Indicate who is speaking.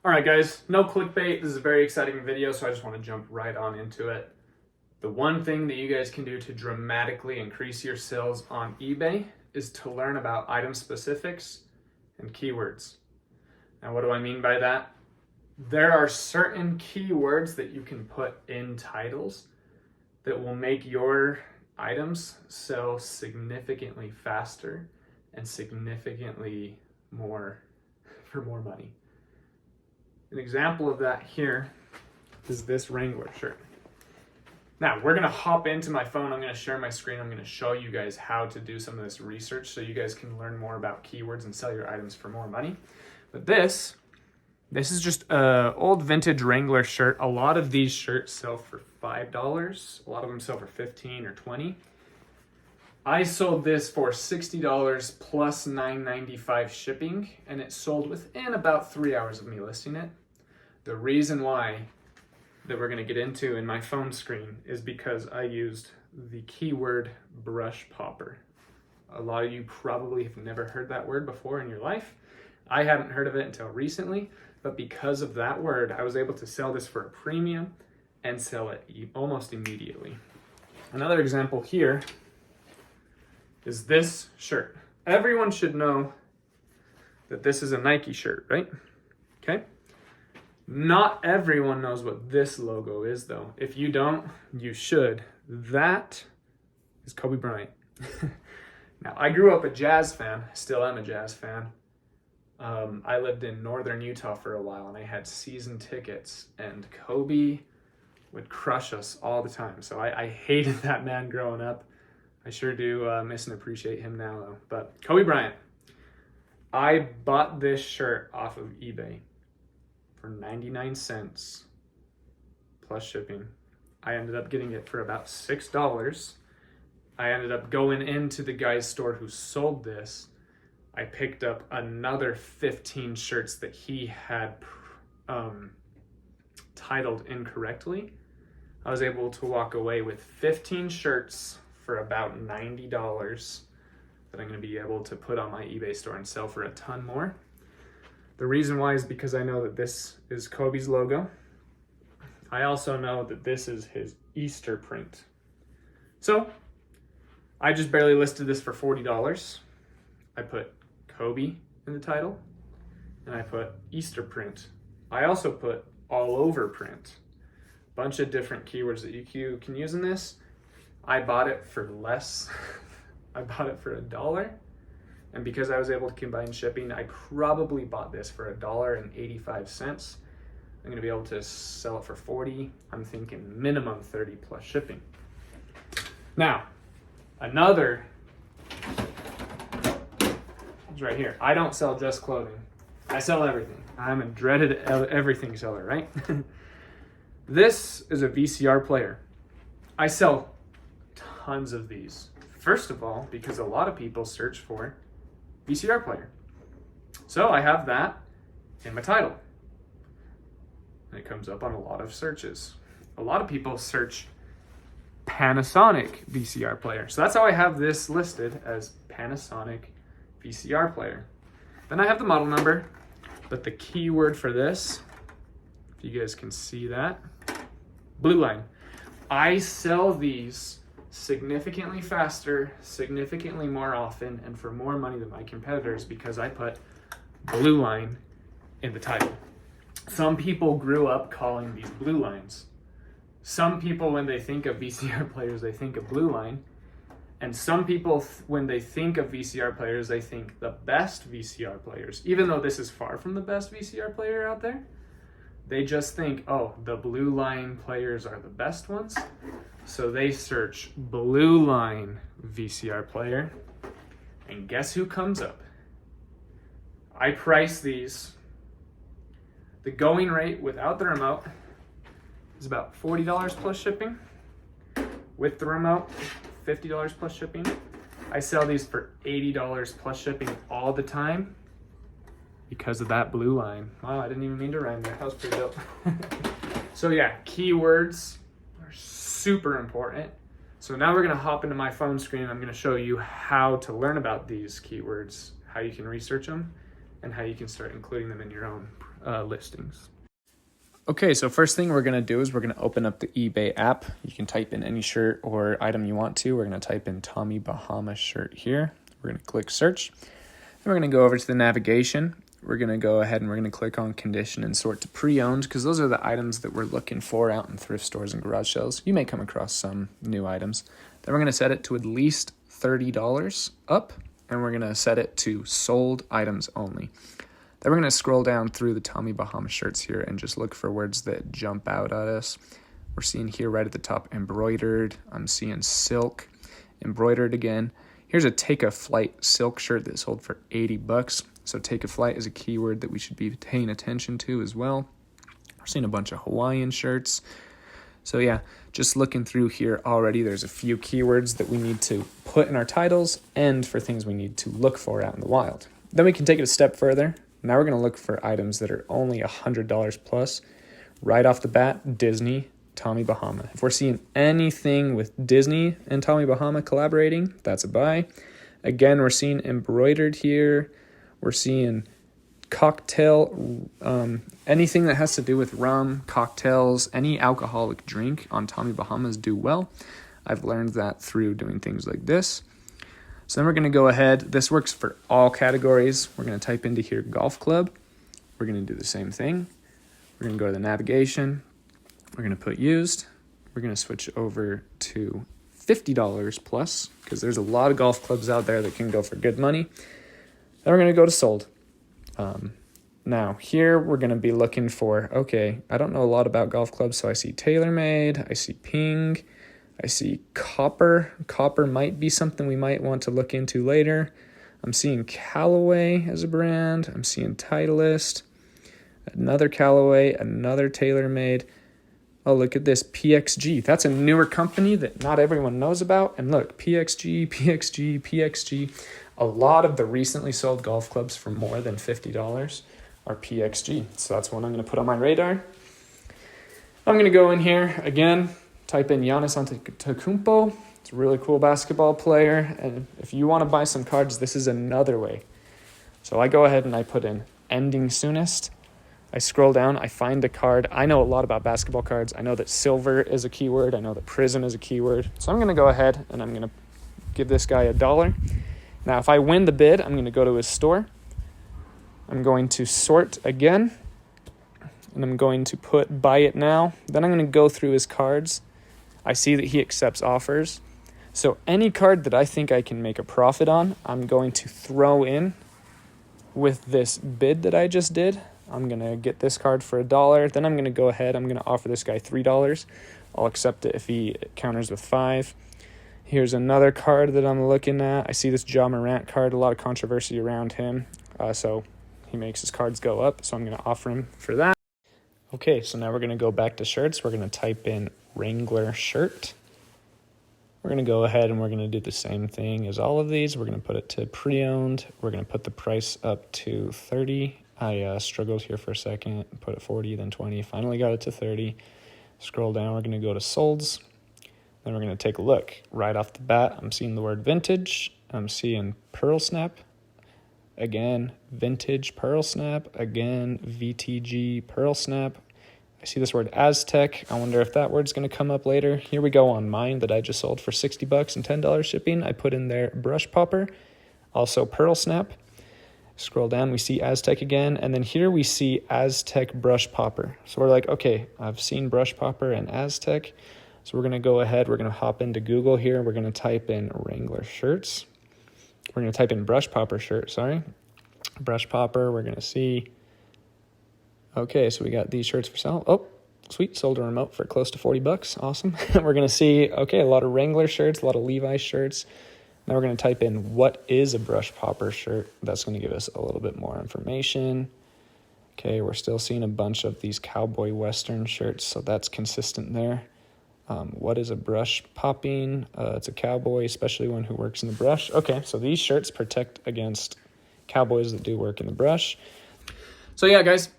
Speaker 1: All right, guys, no clickbait. This is a very exciting video, so I just want to jump right on into it. The one thing that you guys can do to dramatically increase your sales on eBay is to learn about item specifics and keywords. Now, what do I mean by that? There are certain keywords that you can put in titles that will make your items sell significantly faster and significantly more for more money. An example of that here is this Wrangler shirt. Now, we're gonna hop into my phone, I'm gonna share my screen, I'm gonna show you guys how to do some of this research so you guys can learn more about keywords and sell your items for more money. But this is just an old vintage Wrangler shirt. A lot of these shirts sell for $5. A lot of them sell for $15 or $20. I sold this for $60 plus $9.95 shipping, and it sold within about 3 hours of me listing it. The reason why that we're going to get into in my phone screen is because I used the keyword brush popper. A lot of you probably have never heard that word before in your life. I hadn't heard of it until recently, but because of that word, I was able to sell this for a premium and sell it almost immediately. Another example here is this shirt. Everyone should know that this is a Nike shirt, right? Okay. Not everyone knows what this logo is, though. If you don't, you should. That is Kobe Bryant. Now, I grew up a Jazz fan. Still am a Jazz fan. I lived in northern Utah for a while, and I had season tickets, and Kobe would crush us all the time. So I hated that man growing up. I sure do miss and appreciate him now, though. But Kobe Bryant. I bought this shirt off of eBay for 99 cents plus shipping. I ended up getting it for about $6. I ended up going into the guy's store who sold this. I picked up another 15 shirts that he had titled incorrectly. I was able to walk away with 15 shirts for about $90 that I'm going to be able to put on my eBay store and sell for a ton more. The reason why is because I know that this is Kobe's logo. I also know that this is his Easter print. So I just barely listed this for $40. I put Kobe in the title, and I put Easter print. I also put all over print. Bunch of different keywords that you can use in this. I bought it for less. I bought it for $1. And because I was able to combine shipping, I probably bought this for $1.85. I'm gonna be able to sell it for $40. I'm thinking minimum $30 plus shipping. Now, another is right here. I don't sell just clothing. I sell everything. I'm a dreaded everything seller, right? This is a VCR player. I sell tons of these. First of all, because a lot of people search for VCR player. So I have that in my title. And it comes up on a lot of searches. A lot of people search Panasonic VCR player. So that's how I have this listed as Panasonic VCR player. Then I have the model number, but the keyword for this, if you guys can see that, blue line. I sell these significantly faster, significantly more often, and for more money than my competitors because I put blue line in the title. Some people grew up calling these blue lines. Some people, when they think of VCR players, they think of blue line. And some people, when they think of VCR players, they think the best VCR players. Even though this is far from the best VCR player out there, they just think, oh, the blue line players are the best ones. So they search blue line VCR player, and guess who comes up? I price these. The going rate without the remote is about $40 plus shipping. With the remote, $50 plus shipping. I sell these for $80 plus shipping all the time because of that blue line. Wow, I didn't even mean to rhyme there. That was pretty dope. So yeah, keywords are super important. So now we're gonna hop into my phone screen and I'm gonna show you how to learn about these keywords, how you can research them, and how you can start including them in your own listings. Okay, so first thing we're going to do is we're going to open up the eBay app. You can type in any shirt or item you want to. We're going to type in Tommy Bahama shirt here. We're going to click search. And we're going to go over to the navigation. We're going to go ahead and we're going to click on condition and sort to pre-owned, because those are the items that we're looking for out in thrift stores and garage sales. You may come across some new items. Then we're going to set it to at least $30 up, and we're going to set it to sold items only. Then we're going to scroll down through the Tommy Bahama shirts here and just look for words that jump out at us. We're seeing here right at the top, embroidered. I'm seeing silk, embroidered again. Here's a Take a Flight silk shirt that sold for $80. So take a flight is a keyword that we should be paying attention to as well. We're seeing a bunch of Hawaiian shirts. So yeah, just looking through here already, there's a few keywords that we need to put in our titles and for things we need to look for out in the wild. Then we can take it a step further. Now we're going to look for items that are only $100 plus. Right off the bat, Disney, Tommy Bahama. If we're seeing anything with Disney and Tommy Bahama collaborating, that's a buy. Again, we're seeing embroidered here. We're seeing cocktail, anything that has to do with rum, cocktails, any alcoholic drink on Tommy Bahamas do well. I've learned that through doing things like this. So then we're going to go ahead. This works for all categories. We're going to type into here golf club. We're going to do the same thing. We're going to go to the navigation. We're going to put used. We're going to switch over to $50 plus, because there's a lot of golf clubs out there that can go for good money. Then we're going to go to sold. Now here we're going to be looking for, okay, I don't know a lot about golf clubs, so I see TaylorMade, I see Ping, I see Copper. Copper might be something we might want to look into later. I'm seeing Callaway as a brand. I'm seeing Titleist, another Callaway, another TaylorMade. Oh, look at this, PXG. That's a newer company that not everyone knows about. And look, PXG. A lot of the recently sold golf clubs for more than $50 are PXG. So that's one I'm going to put on my radar. I'm going to go in here again, type in Giannis Antetokounmpo. It's a really cool basketball player. And if you want to buy some cards, this is another way. So I go ahead and I put in ending soonest. I scroll down, I find a card. I know a lot about basketball cards. I know that silver is a keyword. I know that prism is a keyword. So I'm going to go ahead and I'm going to give this guy $1. Now, if I win the bid, I'm going to go to his store. I'm going to sort again, and I'm going to put buy it now. Then I'm going to go through his cards. I see that he accepts offers. So any card that I think I can make a profit on, I'm going to throw in with this bid that I just did. I'm going to get this card for $1. Then I'm going to go ahead. I'm going to offer this guy $3. I'll accept it if he counters with $5. Here's another card that I'm looking at. I see this Ja Morant card, a lot of controversy around him. So he makes his cards go up, so I'm going to offer him for that. Okay, so now we're going to go back to shirts. We're going to type in Wrangler shirt. We're going to go ahead and we're going to do the same thing as all of these. We're going to put it to pre-owned. We're going to put the price up to $30. I struggled here for a second, put it 40, then 20, finally got it to 30. Scroll down, we're going to go to solds. Then we're going to take a look. Right off the bat, I'm seeing the word vintage. I'm seeing pearl snap. Again, vintage pearl snap. Again, VTG pearl snap. I see this word Aztec. I wonder if that word's going to come up later. Here we go on mine that I just sold for $60 and $10 shipping. I put in there brush popper, also pearl snap. Scroll down, we see Aztec again, and then here we see Aztec brush popper. So we're like, okay, I've seen brush popper and Aztec. So we're going to go ahead, we're going to hop into Google here. We're going to type in Wrangler shirts. We're going to type in brush popper shirt, brush popper, we're going to see. Okay, so we got these shirts for sale. Oh, sweet, sold a remote for close to $40. Awesome. We're going to see, okay, a lot of Wrangler shirts, a lot of Levi's shirts. Now we're going to type in what is a brush popper shirt. That's going to give us a little bit more information. Okay, we're still seeing a bunch of these cowboy western shirts, so that's consistent there. What is a brush popping? It's a cowboy, especially one who works in the brush. Okay, so these shirts protect against cowboys that do work in the brush. So yeah, guys,